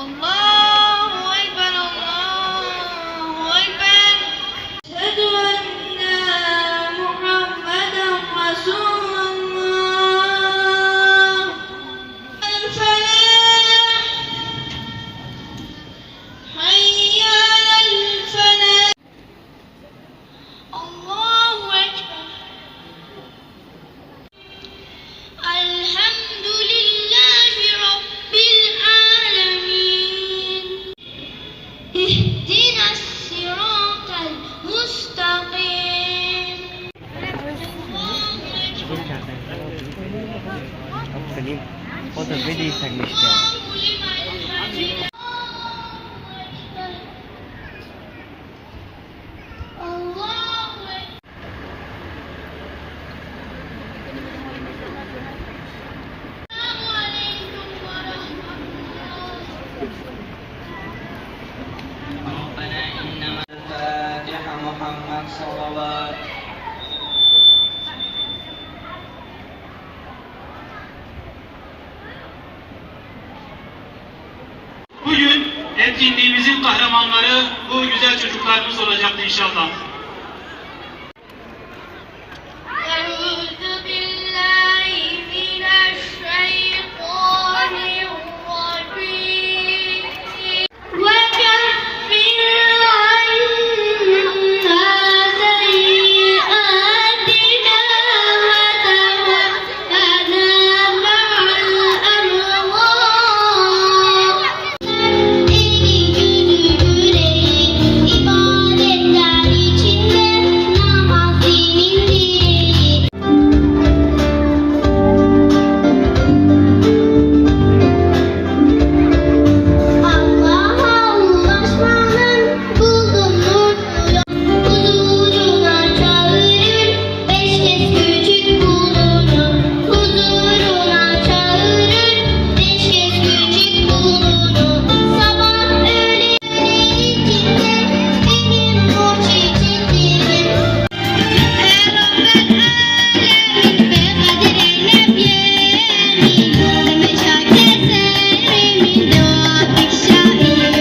Allahu Ekber, Allahu Ekber. Eşhedü enne Muhammeden Resulullah. El-felah. Hayy alel-felah. Allahu Ekber. Elhamdülillahi Rabbil alemin. İhdinas-sıratal mustakim. Senin o da böyle yükselmişti. ربنا إنما الفاتحة محمد صلوات. Bugün etkinliğimizin kahramanları bu güzel çocuklarımız olacaktı inşallah. Euzu billahi mineşşeytanirracim. Ve keffir anna seyyiatina ve tevaffana ma'al ebrar. Eli günü yüreği ibadetler içinde namaz dinin direği. Allah'a ulaşmanın bulunur huzuruna çağırır, beş kez küçük bulunur. Huzuruna çağırır, beş kez küçük bulunur. Sabah öğle içinde benim nur çiçeklerim. Rabbel alemin ve kadirine biyemin, deme çaker serimin doğabik şairimiz.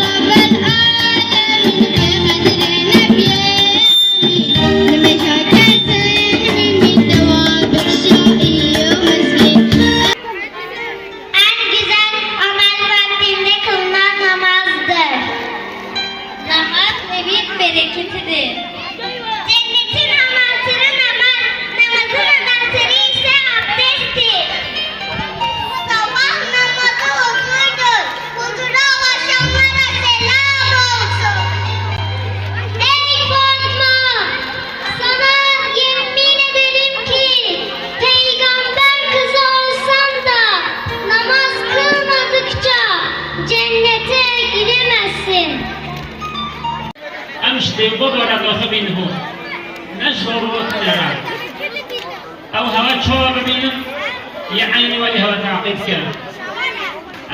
Rabbel alemin ve kadirine biyemin, deme çaker serimin doğabik şairimiz. En güzel amel vaktinde kılınan namazdır. Namaz evin bereketidir. Cennetin anahtarı namaz, namazın anahtarı ise abdesttir. Sabah namazı huzurdur, huzura ulaşanlara selam olsun. Ey Fatma, sana yemin ederim ki peygamber kızı olsan da namaz kılmadıkça cennete giremezsin. أمشي ببرد وخبينه نشرب وكلنا أو هوا شوا ببينه يعني ولي هوا تعقيد كان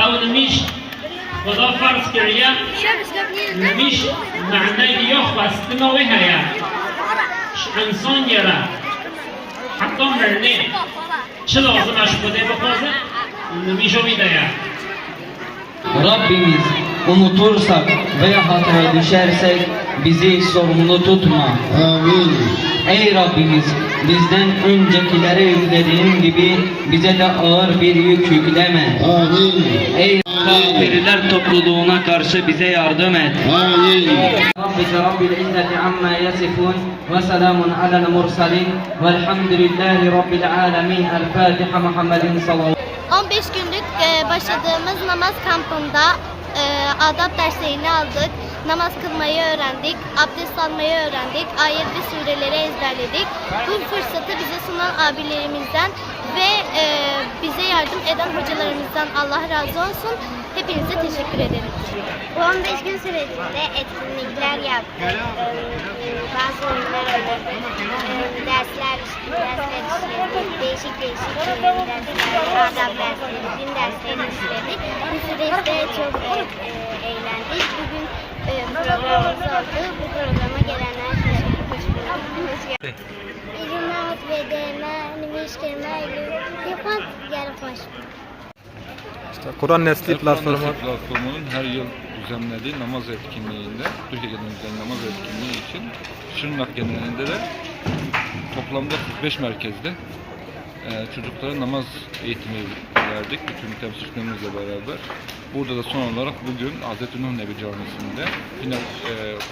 أو نميش وضع فرس كريا نميش معنى يخبص تنويها يا إنسان يرى حتى مرنين شلو أصلا أشبه بقوزة نميش ويدا يا Rabbimiz unutursak veya hataya düşersek bizi sorumlu tutma. Amin. Ey Rabbimiz, bizden öncekilere yüklediğin gibi bize de ağır bir yük yükleme. Amin. Ey kafirler topluluğuna karşı bize yardım et. Amin. Rabbike Rabbil izzeti amma yasifun ve selamun alel mursalin velhamdülillahi Rabbil alemin. El Fatiha Muhammedin sallallahu. 15 günlük başladığımız namaz kampında adab derslerini aldık. Namaz kılmayı öğrendik, abdest almayı öğrendik, ayet ve sureleri ezberledik. Bu fırsatı bize sunan abilerimizden ve bize yardım eden hocalarımızdan Allah razı olsun. Hepinize teşekkür ederim. Bu 15 gün sürecinde etkinlikler yaptık. Bazı oyunlar oynadık. Dersler işledik. Değişik dersler, adab dersleri, din dersleri işledik. Bu süreçte çok eğlendik. Bugün programımız oldu. Bu programa gelenler teşekkür ederim. İlmat ve değerler, nimiştirme, yapan yarı hoş. İşte Kur'an Nesli platformu. Kur'an Nesli platformunun her yıl düzenlediği namaz etkinliğinde, Türkiye genelinde namaz etkinliği için Şırnak genelinde de toplamda 45 merkezde çocuklara namaz eğitimi verdik. Bütün temsilcilerimizle beraber. Burada da son olarak bugün Hazreti Nuh Nebi Camisi'nde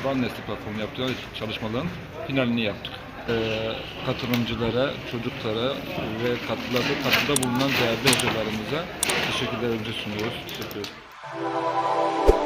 Kur'an Nesli platformu yaptığı çalışmaların finalini yaptık. Katılımcılara, çocuklara ve katıda bulunan değerli hocalarımıza teşekkürlerimizi sunuyoruz. Teşekkür ederim.